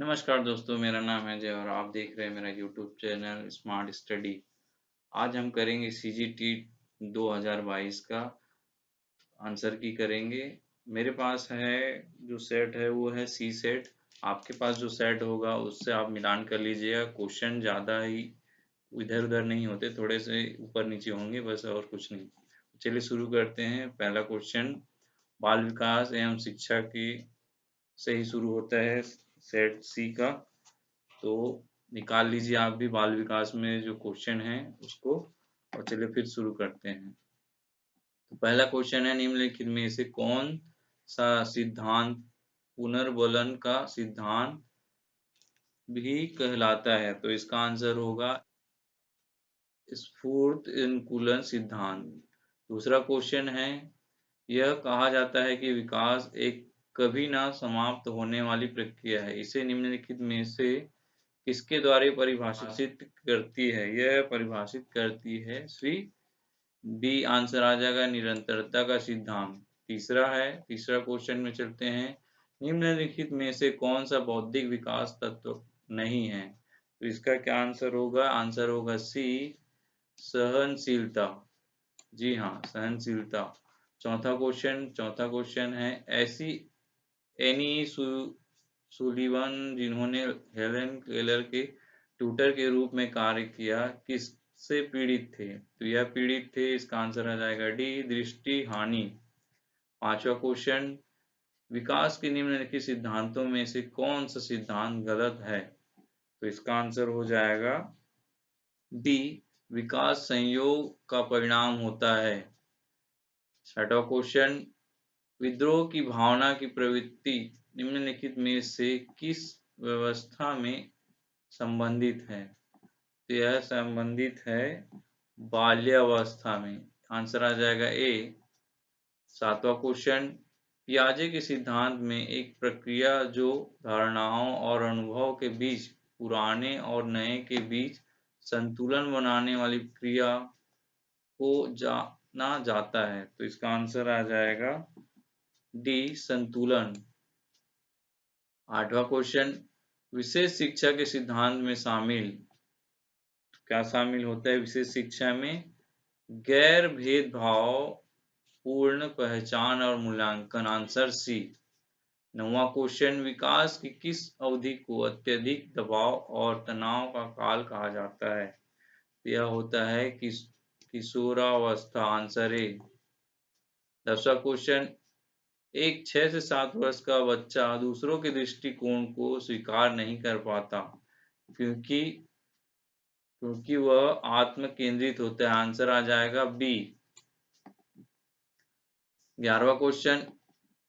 नमस्कार दोस्तों, मेरा नाम है अजय और आप देख रहे हैं मेरा यूट्यूब चैनल स्मार्ट स्टडी। आज हम करेंगे सीजीटी 2022 का आंसर की करेंगे। मेरे पास है जो सेट है वो है सी सेट। आपके पास जो सेट होगा उससे आप मिलान कर लीजिएगा। क्वेश्चन ज़्यादा ही इधर उधर नहीं होते, थोड़े से ऊपर नीचे होंगे बस, और कुछ नहीं। चलिए शुरू करते हैं। पहला क्वेश्चन बाल विकास एवं शिक्षा की से ही शुरू होता है, सेट सी का। तो निकाल लीजिए आप भी बाल विकास में जो क्वेश्चन है उसको, और चलिए फिर शुरू करते हैं। तो पहला क्वेश्चन है, निम्नलिखित में से कौन सा सिद्धांत पुनर्बलन का सिद्धांत भी कहलाता है? तो इसका आंसर होगा स्फूर्त अनुकूलन सिद्धांत। दूसरा क्वेश्चन है, यह कहा जाता है कि विकास एक कभी ना समाप्त होने वाली प्रक्रिया है, इसे निम्नलिखित में से किसके द्वारा परिभाषित करती है? यह परिभाषित करती है श्री बी। आंसर आ जाएगा निरंतरता का सिद्धांत। तीसरा क्वेश्चन में चलते हैं। निम्नलिखित में से कौन सा बौद्धिक विकास तत्व नहीं है? तो इसका क्या आंसर होगा? आंसर होगा सी, सहनशीलता। जी हाँ, सहनशीलता। चौथा क्वेश्चन है, ऐसी एनी सुलिवन जिन्होंने हेलेन केलर के ट्यूटर के रूप में कार्य किया, किससे पीड़ित थे? तो यह पीड़ित थे, इसका आंसर आ जाएगा डी, दृष्टि हानि। पांचवा क्वेश्चन, विकास के निम्नलिखित सिद्धांतों में से कौन सा सिद्धांत गलत है? तो इसका आंसर हो जाएगा डी, विकास संयोग का परिणाम होता है। छठा क्वेश्चन, विद्रोह की भावना की प्रवृत्ति निम्नलिखित में से किस व्यवस्था में संबंधित है? तो यह संबंधित है बाल्यावस्था में। आंसर आ जाएगा ए। सातवां क्वेश्चन, पियाजे के सिद्धांत में एक प्रक्रिया जो धारणाओं और अनुभव के बीच, पुराने और नए के बीच संतुलन बनाने वाली क्रिया को जाना जाता है। तो इसका आंसर आ जाएगा डी, संतुलन। आठवां क्वेश्चन, विशेष शिक्षा के सिद्धांत में शामिल, क्या शामिल होता है विशेष शिक्षा में? गैर भेदभाव पूर्ण पहचान और मूल्यांकन। Answer C. नौवां क्वेश्चन, विकास की किस अवधि को अत्यधिक दबाव और तनाव का काल कहा जाता है? यह होता है किशोरावस्था। Answer A. 10वां क्वेश्चन, एक 6 से 7 वर्ष का बच्चा दूसरों के दृष्टिकोण को स्वीकार नहीं कर पाता क्योंकि क्योंकि वह आत्म केंद्रित होता है। आंसर आ जाएगा बी। 11वां क्वेश्चन,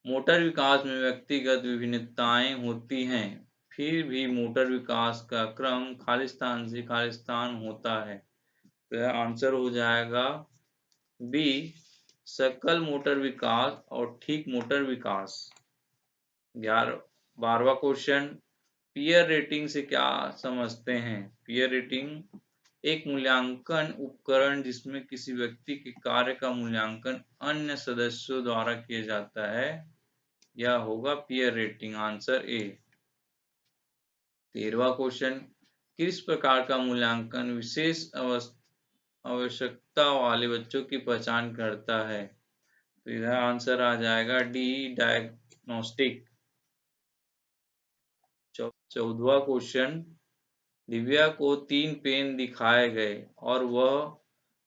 मोटर विकास में व्यक्तिगत विभिन्नताएं होती हैं, फिर भी मोटर विकास का क्रम खालिस्तान से खालिस्तान होता है। तो यह आंसर हो जाएगा बी, सकल मोटर विकास और ठीक मोटर विकास। 12वां क्वेश्चन, पीयर रेटिंग से क्या समझते हैं? पीयर रेटिंग एक मूल्यांकन उपकरण जिसमें किसी व्यक्ति के कार्य का मूल्यांकन अन्य सदस्यों द्वारा किया जाता है, यह होगा पीयर रेटिंग। Answer A. 13वां क्वेश्चन, किस प्रकार का मूल्यांकन विशेष आवश्यकता वाले बच्चों की पहचान करता है? तो इधर आंसर आ जाएगा डी, डायग्नोस्टिक। 14वां क्वेश्चन, दिव्या को 3 पेन दिखाए गए और वह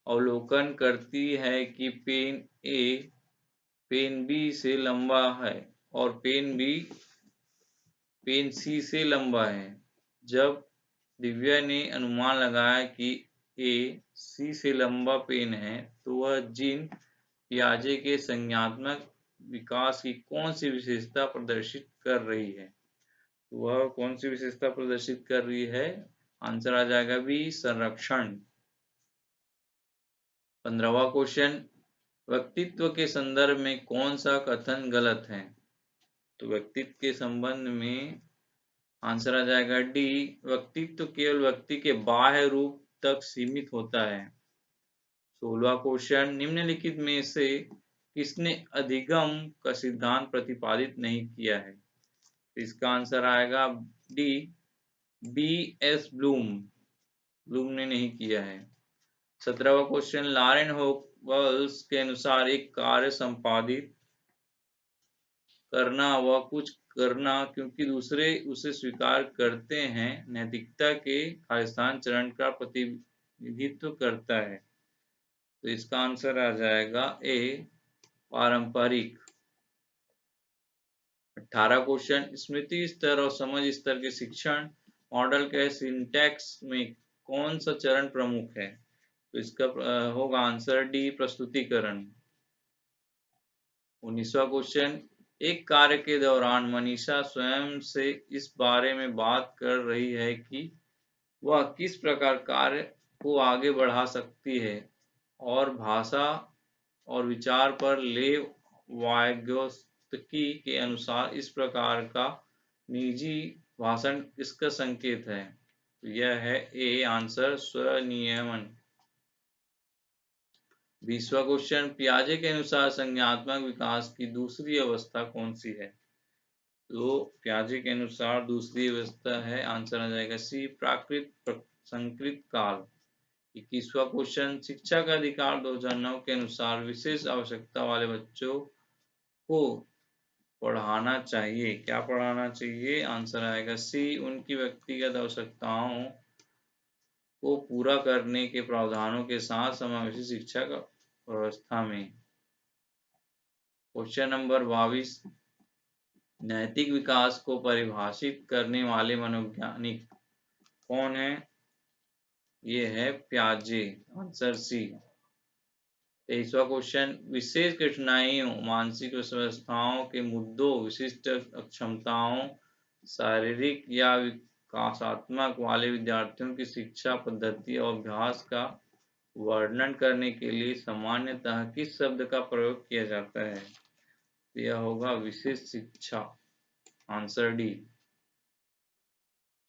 अवलोकन करती है कि पेन ए पेन बी से लंबा है और पेन बी पेन सी से लंबा है। जब दिव्या ने अनुमान लगाया कि ए सी से लंबा पेन है, तो वह जीन पियाजे के संज्ञानात्मक विकास की कौन सी विशेषता प्रदर्शित कर रही है? वह कौन सी विशेषता प्रदर्शित कर रही है? आंसर आ जाएगा बी, संरक्षण। 15वां क्वेश्चन, व्यक्तित्व के संदर्भ में कौन सा कथन गलत है? तो व्यक्तित्व के संबंध में आंसर आ जाएगा डी, व्यक्तित्व केवल व्यक्ति के बाह्य रूप तक सीमित होता है। 16वां क्वेश्चन, निम्नलिखित में से किसने अधिगम का सिद्धांत प्रतिपादित नहीं किया है? इसका आंसर आएगा D, B S Bloom. Bloom ने नहीं किया है। 17वां क्वेश्चन, लॉरेन होकबल्स के अनुसार एक कार्य संपादित करना व कुछ करना क्योंकि दूसरे उसे स्वीकार करते हैं नैतिकता के खालिस्तान चरण का प्रतिनिधित्व करता है। तो इसका आंसर आ जाएगा ए, पारंपरिक। 18 क्वेश्चन, स्मृति स्तर और समझ स्तर के शिक्षण मॉडल के सिंटैक्स में कौन सा चरण प्रमुख है? तो इसका होगा आंसर डी, प्रस्तुतिकरण। 19वां क्वेश्चन, एक कार्य के दौरान मनीषा स्वयं से इस बारे में बात कर रही है कि वह किस प्रकार कार्य को आगे बढ़ा सकती है और भाषा और विचार पर लेव वाइगोत्स्की के अनुसार इस प्रकार का निजी भाषण इसका संकेत है। तो यह है ए, आंसर स्वनियमन। 20वां क्वेश्चन, पियाजे के अनुसार संज्ञानात्मक विकास की दूसरी अवस्था कौन सी है? तो पियाजे के अनुसार दूसरी अवस्था है, आंसर आ जाएगा सी, प्राकृत संकृत काल। 21वां क्वेश्चन, शिक्षा का अधिकार 2009 के अनुसार विशेष आवश्यकता वाले बच्चों को पढ़ाना चाहिए। क्या पढ़ाना चाहिए? आंसर आएगा सी, उनकी व्यक्तिगत आवश्यकताओं को पूरा करने के प्रावधानों के साथ समावेशी शिक्षा का व्यवस्था में। क्वेश्चन नंबर 22, नैतिक विकास को परिभाषित करने वाले मनोवैज्ञानिक कौन है? ये है पियाजे, आंसर सी। 23वां क्वेश्चन, विशेष कठिनाइयों, मानसिक अवस्थाओं के मुद्दों, विशिष्ट अक्षमताओं, शारीरिक या विकासात्मक वाले विद्यार्थियों की शिक्षा पद्धति और अभ्यास का वर्णन करने के लिए सामान्यतः किस शब्द का प्रयोग किया जाता है? यह होगा विशेष शिक्षा, आंसर डी।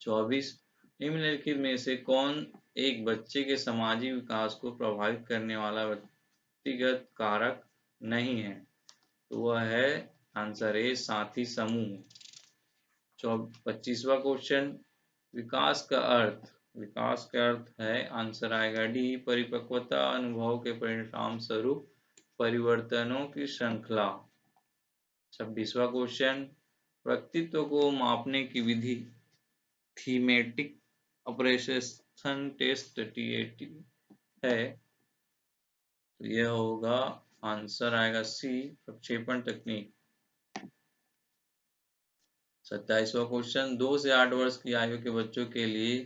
24, निम्नलिखित में से कौन एक बच्चे के सामाजिक विकास को प्रभावित करने वाला व्यक्तिगत कारक नहीं है? तो वह है आंसर ए, साथी समूह। 25वां क्वेश्चन, विकास का अर्थ, विकास का अर्थ है, आंसर आएगा डी, परिपक्वता, अनुभव के परिणाम स्वरूप परिवर्तनों की श्रृंखला। 26वां क्वेश्चन, व्यक्तित्व को मापने की विधि थीमेटिक अप्रेसिएशन टेस्ट, TAT है। तो यह होगा, आंसर आएगा सी, प्रक्षेपण तकनीक। 27वां क्वेश्चन, 2 से 8 वर्ष की आयु के बच्चों के लिए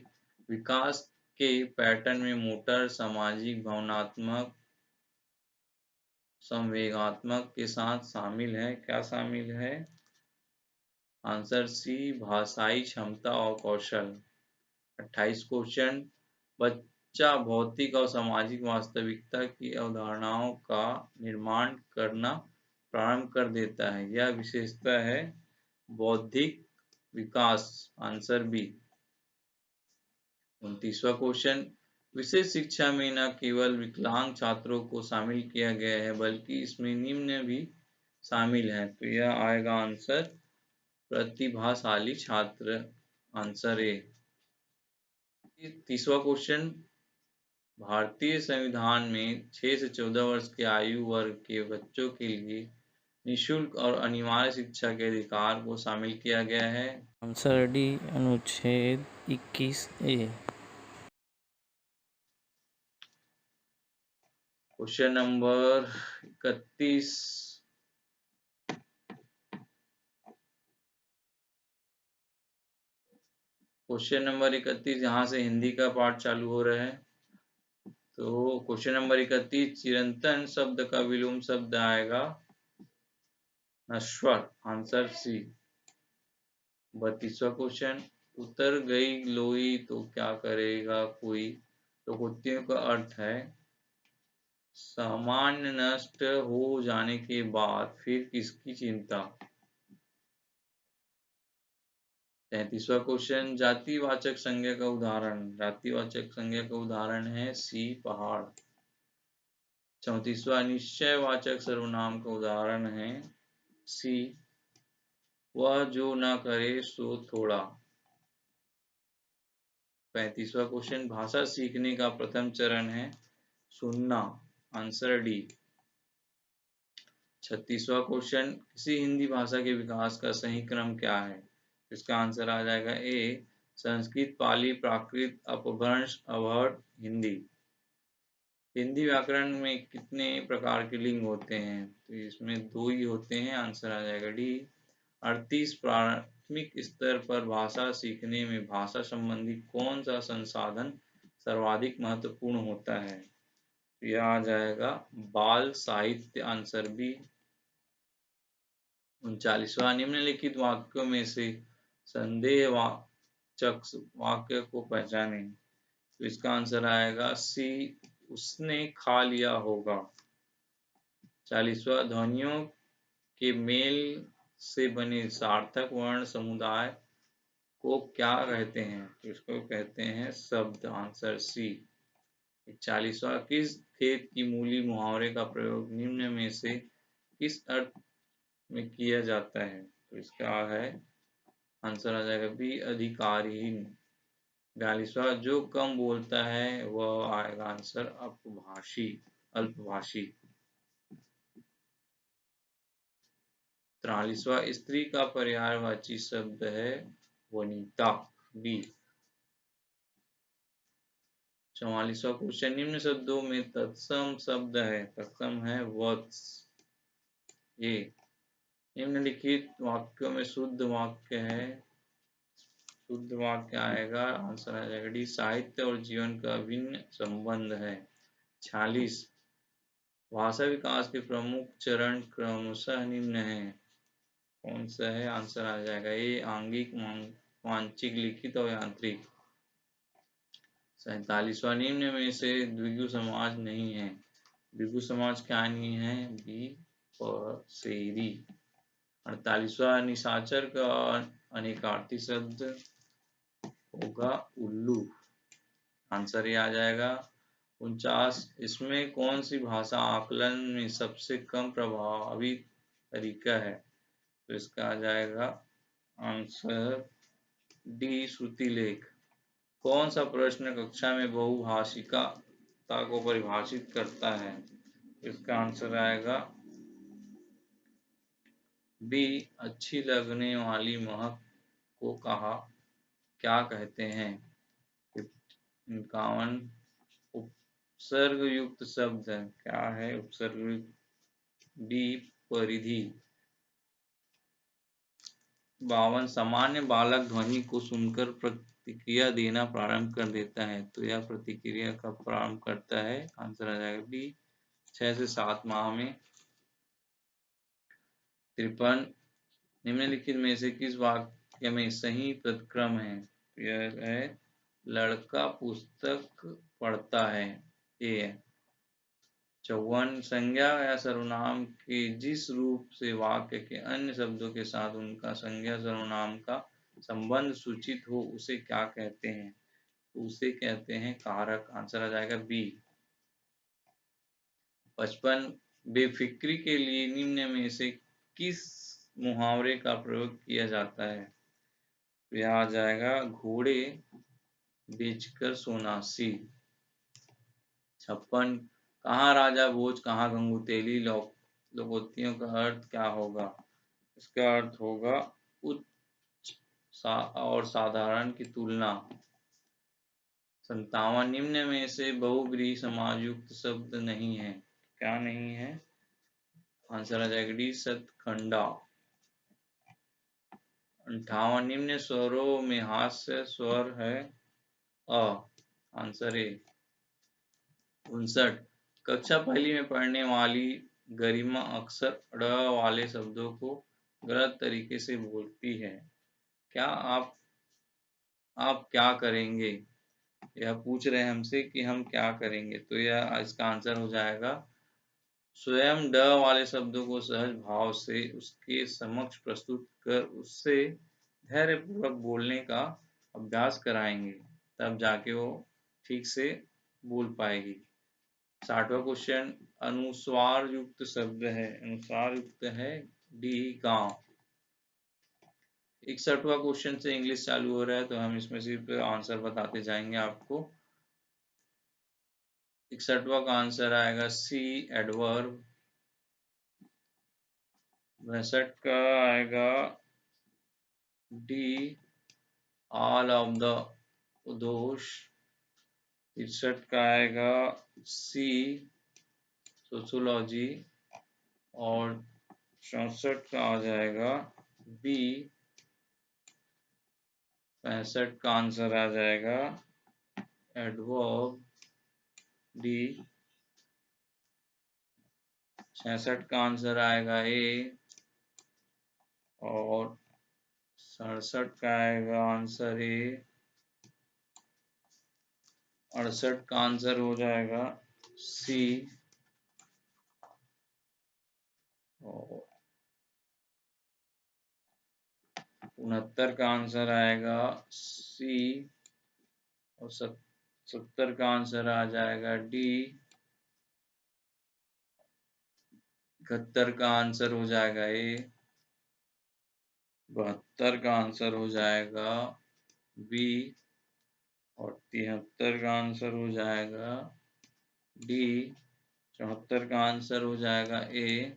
विकास के पैटर्न में मोटर, सामाजिक, भावनात्मक, संवेगात्मक के साथ शामिल है। क्या शामिल है? आंसर सी, भाषाई क्षमता और कौशल। 28 क्वेश्चन, बच्चा भौतिक और सामाजिक वास्तविकता की अवधारणाओं का निर्माण करना प्रारंभ कर देता है। यह विशेषता है बौद्धिक विकास, आंसर बी। 29वां क्वेश्चन, विशेष शिक्षा में न केवल विकलांग छात्रों को शामिल किया गया है बल्कि इसमें निम्न भी शामिल है। तो यह आएगा आंसर प्रतिभाशाली छात्र, आंसर ए। 30वां क्वेश्चन, भारतीय संविधान में 6 से 14 वर्ष के आयु वर्ग के बच्चों के लिए निःशुल्क और अनिवार्य शिक्षा के अधिकार को शामिल किया गया है। आंसर डी, अनुच्छेद 21A। Question number 31, question number 31 यहाँ से हिंदी का पार्ट चालू हो रहा है। तो क्वेश्चन नंबर 31, चिरंतन शब्द का विलोम शब्द आएगा नश्वर, आंसर सी। 32वां क्वेश्चन, उतर गई लोई तो क्या करेगा कोई? तो कुत्तियों का अर्थ है सामान्य नष्ट हो जाने के बाद फिर किसकी चिंता? 33वां क्वेश्चन, जातिवाचक संज्ञा का उदाहरण, जातिवाचक संज्ञा का उदाहरण है सी, पहाड़। 34वां, निश्चयवाचक सर्वनाम का उदाहरण है सी, वह जो न करे सो थोड़ा। 35वां क्वेश्चन, भाषा सीखने का प्रथम चरण है सुनना, आंसर डी। 36वां क्वेश्चन, किसी हिंदी भाषा के विकास का सही क्रम क्या है? इसका आंसर आ जाएगा ए, संस्कृत, पाली, प्राकृत, अपभ्रंश, अवहट, हिंदी। हिंदी व्याकरण में कितने प्रकार के लिंग होते हैं? तो इसमें 2 ही होते हैं, आंसर आ जाएगा डी। 38, प्राथमिक स्तर पर भाषा सीखने में भाषा संबंधी कौन सा संसाधन सर्वाधिक महत्वपूर्ण होता है? यह आ जाएगा बाल साहित्य, आंसर बी। 39वां, निम्नलिखित वाक्यों में से संदेहवाचक वाक्य को पहचाने। तो इसका आंसर आएगा सी, उसने खा लिया होगा। 40वां, ध्वनियों के मेल से बने सार्थक वर्ण समुदाय को क्या कहते हैं? तो इसको कहते हैं शब्द, आंसर सी। 41वां, किस खेत की मूली मुहावरे का प्रयोग निम्न में से किस अर्थ में किया जाता है? तो इसका है आंसर आ जाएगा बी, अधिकारहीन। 42वां, जो कम बोलता है वह आएगा आंसर अपभाषी, अल्पभाषी। 43वां, स्त्री का पर्यायवाची शब्द है वनिता, बी। 44वां क्वेश्चन, निम्न शब्दों में तत्सम शब्द है, तत्सम है वत्स, ये। निम्नलिखित वाक्यों में शुद्ध वाक्य है, शुद्ध वाक्य आएगा, आंसर आ जाएगा डी, साहित्य और जीवन का अभिन्न संबंध है। 46, भाषा विकास के प्रमुख चरण क्रमशः निम्न है, कौन सा है? आंसर आ जाएगा ए, आंगिक, वांशिक, लिखित और यांत्रिक। 47वां, निम्न में से द्विगु समाज नहीं है, द्विगु समाज क्या नहीं है? बी, पसेरी। 48वां, निशाचर का अनेकार्थी शब्द होगा उल्लू, आंसर ये आ जाएगा। 49, इसमें कौन सी भाषा आकलन में सबसे कम प्रभावी तरीका है? तो इसका आ जाएगा आंसर डी, श्रुतिलेख। कौन सा प्रश्न कक्षा में बहुभाषिकता को परिभाषित करता है? इसका आंसर आएगा बी, अच्छी लगने वाली महक को क्या कहते हैं? 51, उपसर्ग युक्त शब्द है, क्या है उपसर्ग युक्त? बी, परिधि। 52, सामान्य बालक ध्वनि को सुनकर प्रतिक्रिया देना प्रारंभ कर देता है, तो यह प्रतिक्रिया कब प्रारंभ करता है? आंसर आ जाएगा बी, 6 से 7 माह में। 53, निम्नलिखित में से किस वाक्य में सही प्रतिक्रम है? यह है लड़का पुस्तक पढ़ता है, ए। 54, संज्ञा या सर्वनाम के जिस रूप से वाक्य के अन्य शब्दों के साथ उनका संज्ञा सर्वनाम का संबंध सूचित हो उसे क्या कहते हैं? उसे कहते हैं कारक, आंसर आ जाएगा बी। 55, बेफिक्री के लिए निम्न में से किस मुहावरे का प्रयोग किया जाता है? यह आ जाएगा घोड़े बेचकर सोना, सी। 56, कहाँ राजा भोज कहाँ गंगू तेली, लोकोक्तियों का अर्थ क्या होगा? इसका अर्थ होगा उच्च और साधारण की तुलना। 57, निम्न में से बहुव्रीहि समाज युक्त शब्द नहीं है, क्या नहीं है? आंसर आ जाएगा डी, सतखंडा। 58, निम्न स्वरों में हास्य स्वर है अ, आंसर ए। 59, कक्षा पहली में पढ़ने वाली गरिमा अक्सर ड़ वाले शब्दों को गलत तरीके से बोलती है, क्या आप क्या करेंगे? यह पूछ रहे हैं हमसे कि हम क्या करेंगे, तो यह इसका आंसर हो जाएगा स्वयं ड वाले शब्दों को सहज भाव से उसके समक्ष प्रस्तुत कर उससे धैर्यपूर्वक बोलने का अभ्यास कराएंगे, तब जाके वो ठीक से बोल पाएगी। 60वां क्वेश्चन, अनुस्वार युक्त शब्द है, अनुस्वार युक्त है डी, गांव। 61वां क्वेश्चन से इंग्लिश चालू हो रहा है, तो हम इसमें सिर्फ आंसर बताते जाएंगे आपको। 61वां का आंसर आएगा सी, एडवर्ब। 62 का आएगा डी, ऑल ऑफ द दोष। 63 का आएगा सी, सोशियोलॉजी। और 64 का आ जाएगा बी। 65 का आंसर आ जाएगा एडवर्ब, डी। 66 का आंसर आएगा ए। और 67 का आएगा आंसर ए। 68 का आंसर हो जाएगा सी। और 69 का आंसर आएगा सी। और 70 का आंसर आ जाएगा डी। 71 का आंसर हो जाएगा ए। 72 का आंसर हो जाएगा बी। और 73 का आंसर हो जाएगा डी। 74 का आंसर हो जाएगा ए।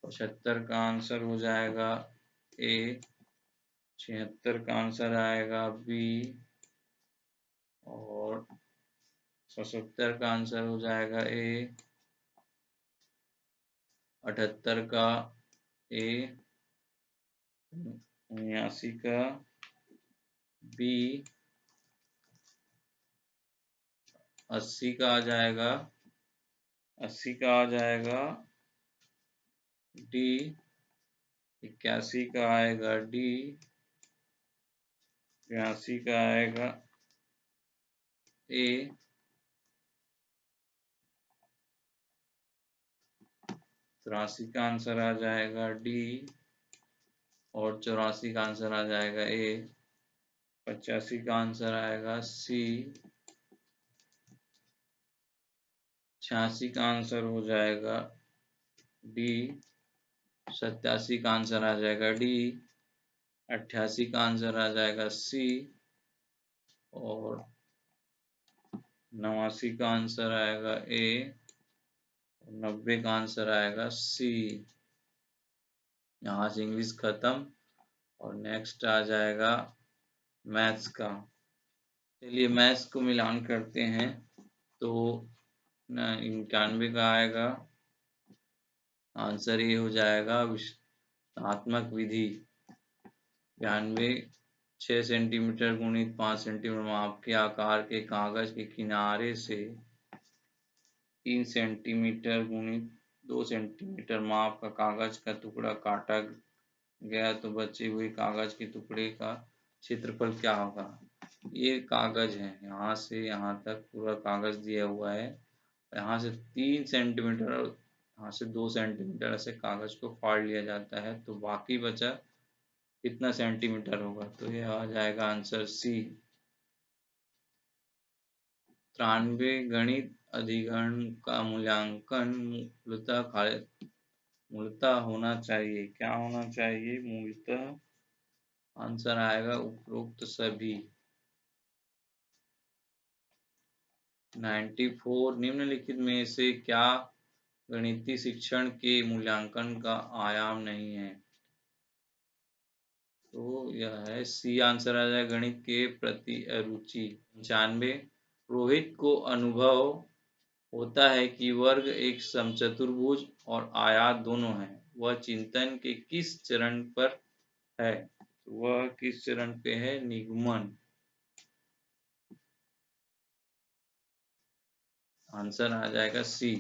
75 का आंसर हो जाएगा ए। 76 का आंसर आएगा बी। और 77 का आंसर हो जाएगा ए। 78 का ए। 79 का बी। 80 का आ जाएगा, 80 का आ जाएगा डी। 81 का आएगा डी। 82 का आएगा ए। 83 का आंसर आ जाएगा डी। और 84 का आंसर आ जाएगा ए। 85 का आंसर आएगा सी। 86 का आंसर हो जाएगा डी। 87 का आंसर आ जाएगा डी। 88 का आंसर आ जाएगा सी। और 89 का आंसर आएगा ए। 90 का आंसर आएगा सी। यहाँ से इंग्लिश खत्म। और नेक्स्ट आ जाएगा मैथ्स का। चलिए मैथ्स को मिलान करते हैं। तो 91 का आएगा आंसर, ये हो जाएगा विश्लेषणात्मक विधि। 92 6 सेंटीमीटर गुणित 5 सेंटीमीटर माप के आकार के कागज के किनारे से 3 सेंटीमीटर गुणित 2 सेंटीमीटर माप का कागज का टुकड़ा काटा गया तो बचे हुए कागज के टुकड़े का क्षेत्रफल क्या होगा। ये कागज है, यहाँ से यहाँ तक पूरा कागज दिया हुआ है। यहाँ से 3 सेंटीमीटर और यहाँ से 2 सेंटीमीटर ऐसे कागज को फाड़ लिया जाता है, तो बाकी बचा कितना सेंटीमीटर होगा। तो ये आ जाएगा आंसर सी। 93 गणित अधिगण का मूल्यांकन मूलतः होना चाहिए। क्या होना चाहिए? मूलतः। आंसर आएगा उपरोक्त सभी। 94 निम्नलिखित में से क्या गणितीय शिक्षण के मूल्यांकन का आयाम नहीं है। तो यह है सी। आंसर आ जाएगा गणित के प्रति अरुचि। 95 रोहित को अनुभव होता है कि वर्ग एक समचतुर्भुज और आयत दोनों है। वह चिंतन के किस चरण पर है? वह किस चरण पे है? निगमन। आंसर आ जाएगा सी।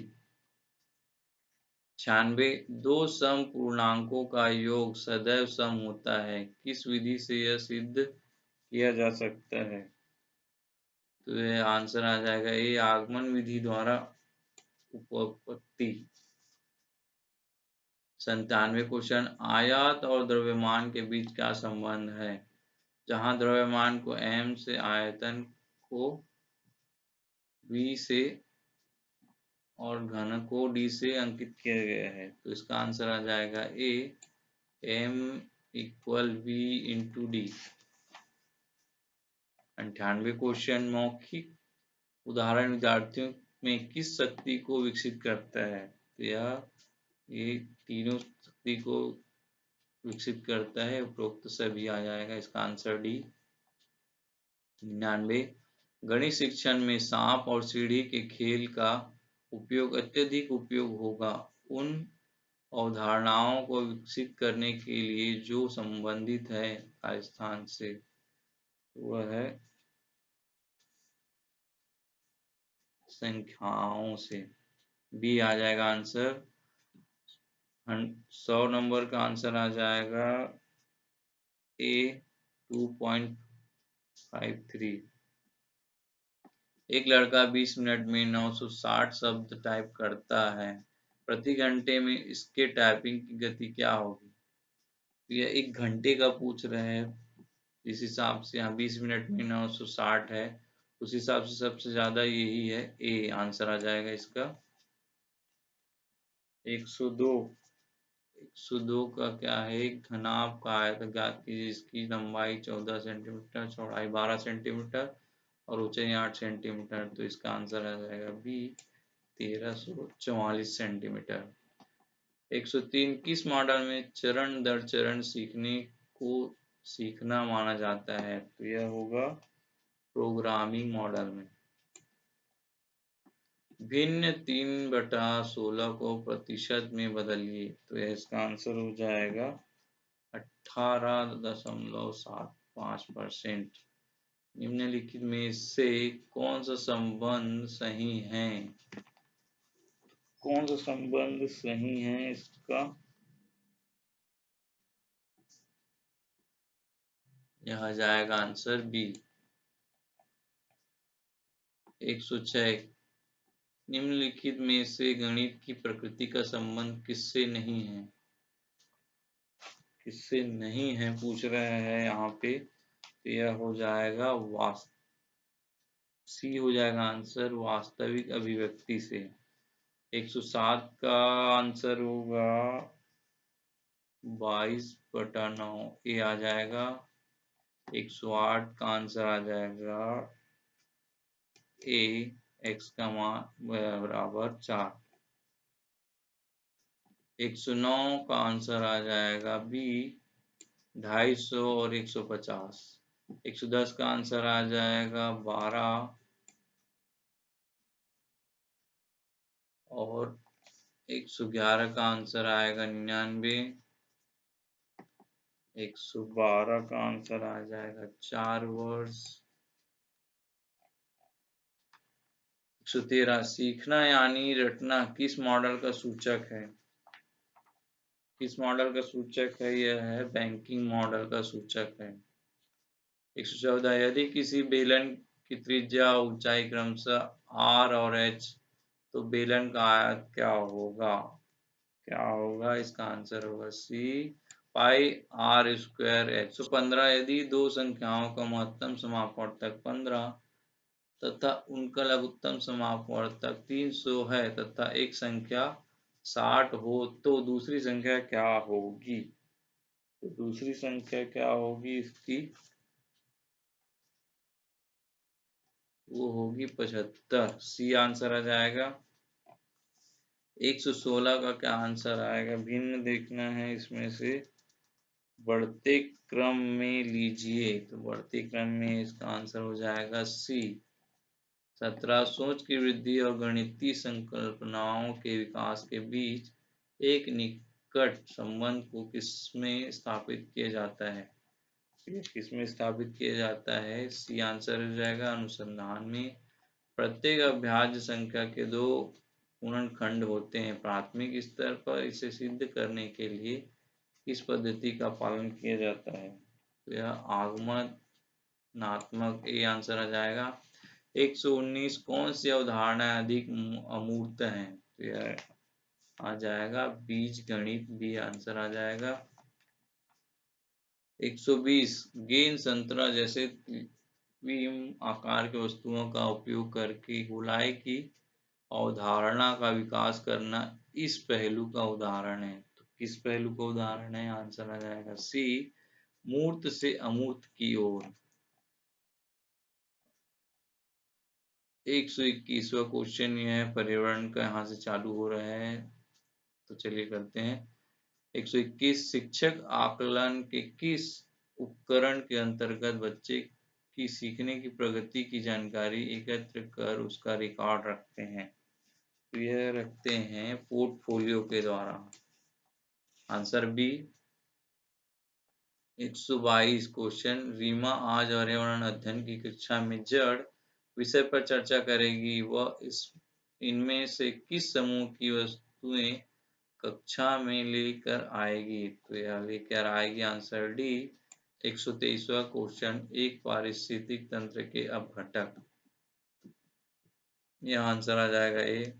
96 दो सम पूर्णांकों का योग सदैव सम होता है। किस विधि से यह सिद्ध किया जा सकता है? तो यह आंसर आ जाएगा ए, आगमन विधि द्वारा उपपत्ति। 97 क्वेश्चन आयत और द्रव्यमान के बीच क्या संबंध है? जहां द्रव्यमान को m से आयतन को v से और घन को d से अंकित किया गया है। तो इसका आंसर आ जाएगा ए, m equal v into D. 98 question, मौखिक उदाहरण विद्यार्थियों में किस शक्ति को विकसित करता है? तो ये तीनों शक्ति को विकसित करता है, उपरोक्त सभी आ जाएगा इसका आंसर डी। 99 गणित शिक्षण में सांप और सीढ़ी के खेल का उपयोग अत्यधिक उपयोग होगा उन अवधारणाओं को विकसित करने के लिए जो संबंधित है कार्यस्थान से। वह है संख्याओं से। बी आ जाएगा आंसर। 100 नंबर का आंसर आ जाएगा ए 2.53। एक लड़का 20 मिनट में 960 शब्द टाइप करता है, प्रति घंटे में इसके टाइपिंग की गति क्या होगी? यह 1 घंटे का पूछ रहे हैं, जिस हिसाब से यहाँ 20 मिनट में 960 है, उस हिसाब से सबसे ज्यादा यही है, ए आंसर आ जाएगा इसका। 102 का क्या है? एक घनाभ का आयत ज्ञात कीजिए जिसकी लंबाई 14 सेंटीमीटर, चौड़ाई 12 सेंटीमीटर और ऊंचाई 8 सेंटीमीटर। तो इसका आंसर आ जाएगा बी 1344 सेंटीमीटर। 103 किस मॉडल में चरण दर चरण सीखने को सीखना माना जाता है? तो यह होगा प्रोग्रामिंग मॉडल में। भिन्न 3/16 को प्रतिशत में बदलिए। तो इसका आंसर हो जाएगा 18.75%। निम्नलिखित में से कौन सा संबंध सही है? कौन सा संबंध सही है इसका? यह जाएगा आंसर बी। 106 निम्नलिखित में से गणित की प्रकृति का संबंध किससे नहीं है? किससे नहीं है पूछ रहे हैं यहाँ पे। तो यह हो जाएगा सी हो जाएगा आंसर, वास्तविक अभिव्यक्ति से। 107 का आंसर होगा 22/9 ए आ जाएगा। 108 का आंसर आ जाएगा ए x का मान बराबर 4। 109 का आंसर आ जाएगा बी 250 और 150। 110 का आंसर आ जाएगा 12 और 111 का आंसर आएगा 99। 112 का आंसर आ जाएगा 4 वर्ष। 113 सीखना यानी रटना किस मॉडल का सूचक है? किस मॉडल का सूचक है? यह है बैंकिंग मॉडल का सूचक है। 114 यदि किसी बेलन की त्रिज्या ऊंचाई क्रमशः r और h, तो बेलन का आयत क्या होगा? क्या होगा? इसका आंसर होगा सी पाई r स्क्वायर h। 115 यदि दो संख्याओं का महत्तम समापवर्तक 15 तथा उनका लघुत्तम समापवर्तक 300 है तथा एक संख्या 60 हो तो दूसरी संख्या क्या होगी? तो दूसरी संख्या क्या होगी इसकी? वो होगी 75। सी आंसर आ जाएगा। 116 का क्या आंसर आएगा? भिन्न देखना है इसमें से। बढ़ते क्रम में लीजिए। तो बढ़ते क्रम में इसका आंसर हो जाएगा सी। 17 सोच की वृद्धि और गणितीय संकल्पनाओं के विकास के बीच एक निकट संबंध को किसमें स्थापित किया जाता है? किसमें स्थापित किया जाता है? सी आंसर हो जाएगा अनुसंधान में। प्रत्येक अभ्याज्य संख्या के 2 गुणनखंड होते हैं। प्राथमिक स्तर पर इसे सिद्ध करने के लिए किस पद्धति का पालन किया जाता है? तो यह आगमनात्मक ए आंसर आ जाएगा। 119 कौन सी अवधारणा अधिक अमूर्त है? तो यह आ जाएगा बीज गणित, बी आंसर आ जाएगा। 120 गेंद, संतरा जैसे आकार की वस्तुओं का उपयोग करके गोलाई की अवधारणा का विकास करना इस पहलू का उदाहरण है। तो किस पहलू का उदाहरण है? आंसर आ जाएगा सी, मूर्त से अमूर्त की ओर। 121वां क्वेश्चन यह है, पर्यावरण का यहाँ से चालू हो रहा है, तो चलिए करते हैं। 121, शिक्षक आकलन के किस उपकरण के अंतर्गत बच्चे की सीखने की प्रगति की जानकारी एकत्र कर उसका रिकॉर्ड रखते हैं? तो यह रखते हैं पोर्टफोलियो के द्वारा। Answer B. 122 क्वेश्चन, रीमा आज पर्यावरण अध्ययन की कक्षा में जड़ विषय पर चर्चा करेगी। वह इनमें से किस समूह की वस्तुएं कक्षा में लेकर आएगी? तो यह लेकर आएगी आंसर डी। 123वां क्वेश्चन, एक पारिस्थितिक तंत्र के अपघटक। यह आंसर आ जाएगा ए।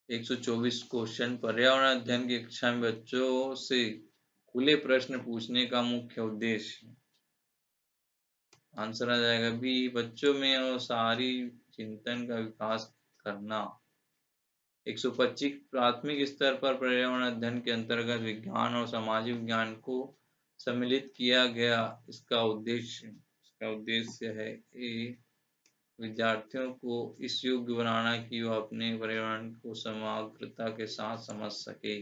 124 क्वेश्चन, पर्यावरण अध्ययन की कक्षा में बच्चों से खुले प्रश्न पूछने का मुख्य उद्देश्य? आंसर आ जाएगा बी, बच्चों में अवसारी चिंतन का विकास करना। 125, प्राथमिक स्तर पर पर्यावरण अध्ययन के अंतर्गत विज्ञान और सामाजिक विज्ञान को सम्मिलित किया गया। इसका उद्देश्य है ए, विद्यार्थियों को इस योग्य बनाना कि वह अपने पर्यावरण को समग्रता के साथ समझ सके।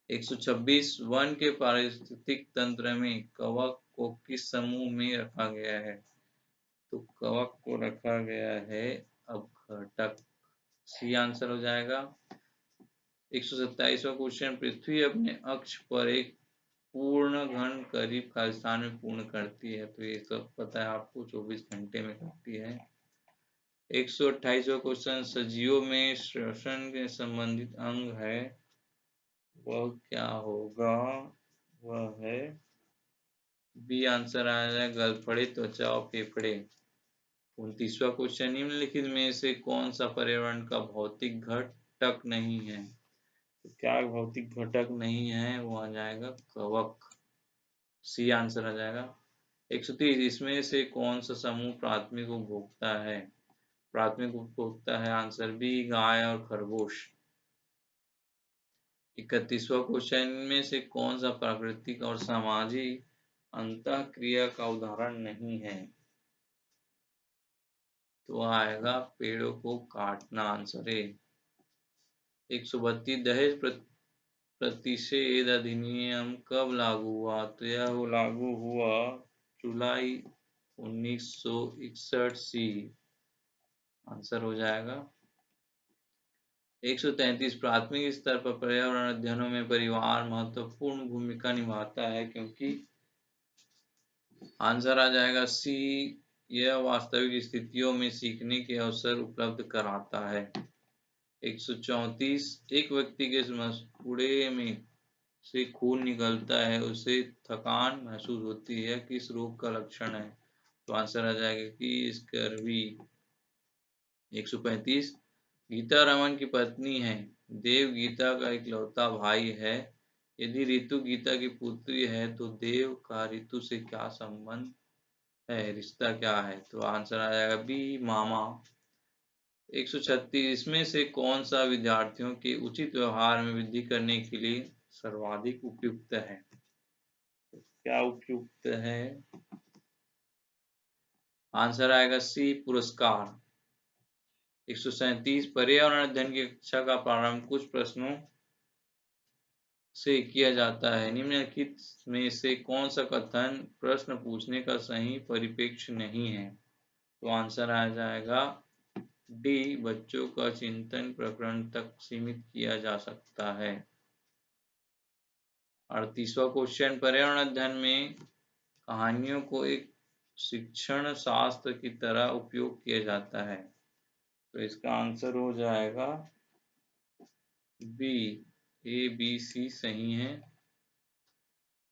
126, वन के पारिस्थितिक तंत्र में कवक को किस समूह में रखा गया है? तो कवक को रखा गया है अपघटक। सी आंसर हो जाएगा। 127वां क्वेश्चन, पृथ्वी अपने अक्ष पर एक पूर्ण घन करीब खालिस्तान स्थान में पूर्ण करती है। तो ये सब पता है आपको, 24 घंटे में करती है। 128वां क्वेश्चन, सजीवों में श्वसन के संबंधित अंग है, वह क्या होगा? वह है बी। आंसर आ जाएगा गलफड़े, त्वचा और फेफड़े। 29वां क्वेश्चन, निम्नलिखित में से कौन सा पर्यावरण का भौतिक घटक नहीं है? तो क्या भौतिक घटक नहीं है? वो आ जाएगा कवक। सी आंसर आ जाएगा। 130, इसमें से कौन सा समूह प्राथमिक उपभोक्ता है? प्राथमिक उपभोक्ता है आंसर बी, गाय और खरगोश। 31वां क्वेश्चन में से कौन सा प्राकृतिक और सामाजिक अंतःक्रिया का उदाहरण नहीं है? तो आएगा पेड़ों को काटना। Answer A. 132, दहेज प्रतिषेध अधिनियम कब लागू हुआ? तो यह लागू हुआ जुलाई 1961 सी। आंसर हो जाएगा। 133, प्राथमिक स्तर पर पर्यावरण अध्ययनों में परिवार महत्वपूर्ण भूमिका निभाता है क्योंकि? आंसर आ जाएगा सी, यह वास्तविक स्थितियों में सीखने के अवसर उपलब्ध कराता है। 134, एक व्यक्ति के मस्कुड़े में से खून निकलता है, उसे थकान महसूस होती है, किस रोग का लक्षण है? तो आंसर आ जाएगा कि स्कर्वी। 135, गीता रमन की पत्नी है, देव गीता का इकलौता भाई है। यदि ऋतु गीता की पुत्री है तो देव का ऋतु से क्या संबंध है? रिश्ता क्या है? तो आंसर आ जाएगा बी, मामा। 136, इसमें से कौन सा विद्यार्थियों के उचित व्यवहार में वृद्धि करने के लिए सर्वाधिक उपयुक्त है? क्या उपयुक्त है? आंसर आएगा सी, पुरस्कार। 137, पर्यावरण अध्ययन की कक्षा का प्रारंभ कुछ प्रश्नों से किया जाता है। निम्नलिखित में से कौन सा कथन प्रश्न पूछने का सही परिप्रेक्ष्य नहीं है? तो आंसर आ जाएगा डी, बच्चों का चिंतन प्रकरण तक सीमित किया जा सकता है। 38वां क्वेश्चन, पर्यावरण अध्ययन में कहानियों को एक शिक्षण शास्त्र की तरह उपयोग किया जाता है। तो इसका आंसर हो जाएगा बी, ए बी सी सही है।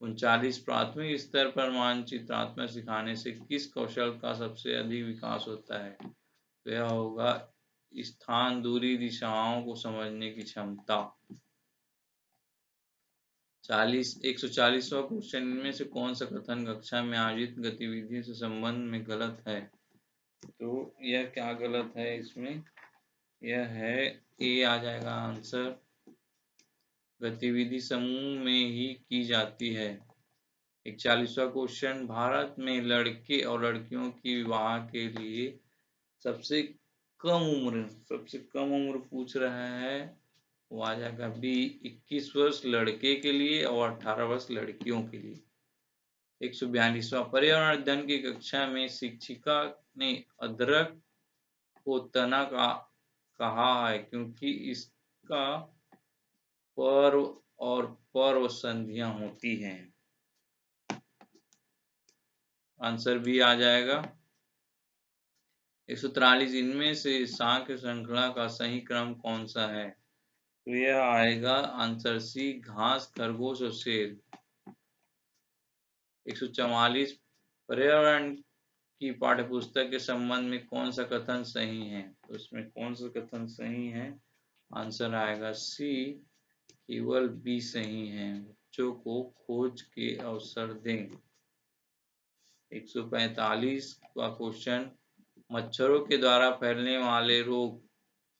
39, प्राथमिक स्तर पर मानचित्रात्मक सिखाने से किस कौशल का सबसे अधिक विकास होता है? तो यह होगा स्थान, दूरी, दिशाओं को समझने की क्षमता। 140वां क्वेश्चन, इनमें से कौन सा कथन कक्षा में आयोजित गतिविधि से संबंध में गलत है? तो यह क्या गलत है इसमें? यह है ए आ जाएगा आंसर। गतिविधि समूह में ही की जाती है। 41वां क्वेश्चन, भारत में लड़के और लड़कियों की विवाह के लिए सबसे कम उम्र पूछ रहा है, वो आ जाएगा बी 21 वर्ष लड़के के लिए और 18 वर्ष लड़कियों के लिए। 142वां, पर्यावरण अध्ययन की कक्षा में शिक्षिका ने अदरक को तना कहा है क्योंकि इसका पर्व और पर्व संधियां होती हैं। आंसर बी आ जाएगा। 143, इनमें से सांख्य श्रृंखला का सही क्रम कौन सा है? तो यह आएगा आंसर सी, घास, खरगोश और शेर। 144, पर्यावरण की पाठ्यपुस्तक के संबंध में कौन सा कथन सही है? तो इसमें कौन सा कथन सही है? आंसर आएगा सी, केवल बी सही है। बच्चों को खोज के अवसर दें। 145 का क्वेश्चन, मच्छरों के द्वारा फैलने वाले रोग,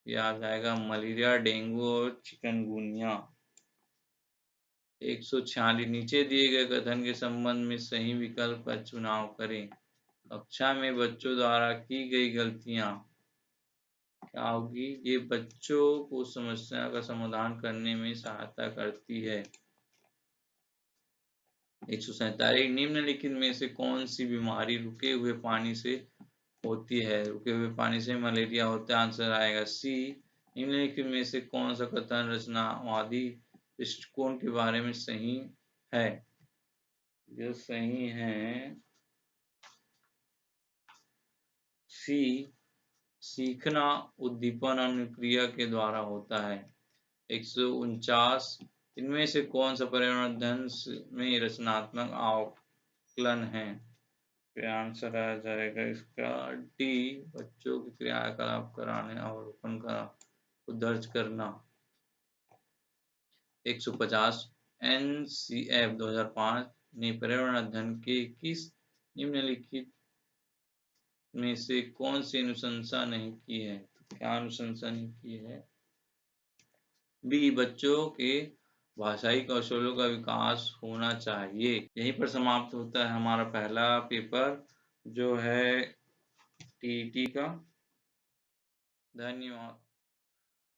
यह आ जाएगा मलेरिया, डेंगू और चिकनगुनिया। 146, नीचे दिए गए कथन के संबंध में सही विकल्प का चुनाव करें। कक्षा में बच्चों द्वारा की गई गलतियां क्या होगी? ये बच्चों को समस्या का समाधान करने में सहायता करती है। 147, निम्नलिखित में से कौन सी बीमारी रुके हुए पानी से होती है? रुके हुए पानी से मलेरिया होता है। आंसर आएगा सी। निम्नलिखित में से कौन सा कथन रचनावादी दृष्टिकोण के बारे में सही है? जो सही है सी, सीखना उद्दीपन अनुक्रिया के द्वारा होता है। 149, इनमें से कौन सा पर्यावरण अध्ययन में रचनात्मक आकलन है? फिर आंसर आ जाएगा इसका डी, बच्चों की क्रियाकलाप कराने, अवलोकन का दर्ज करना। 150, NCF 2005 ने पर्यावरण अध्ययन के किस निम्नलिखित में से कौन सी अनुशंसा नहीं की है? तो क्या अनुशंसा नहीं की है? बी, बच्चों के भाषाई कौशलों का विकास होना चाहिए। यहीं पर समाप्त होता है हमारा पहला पेपर जो है टीईटी का। धन्यवाद।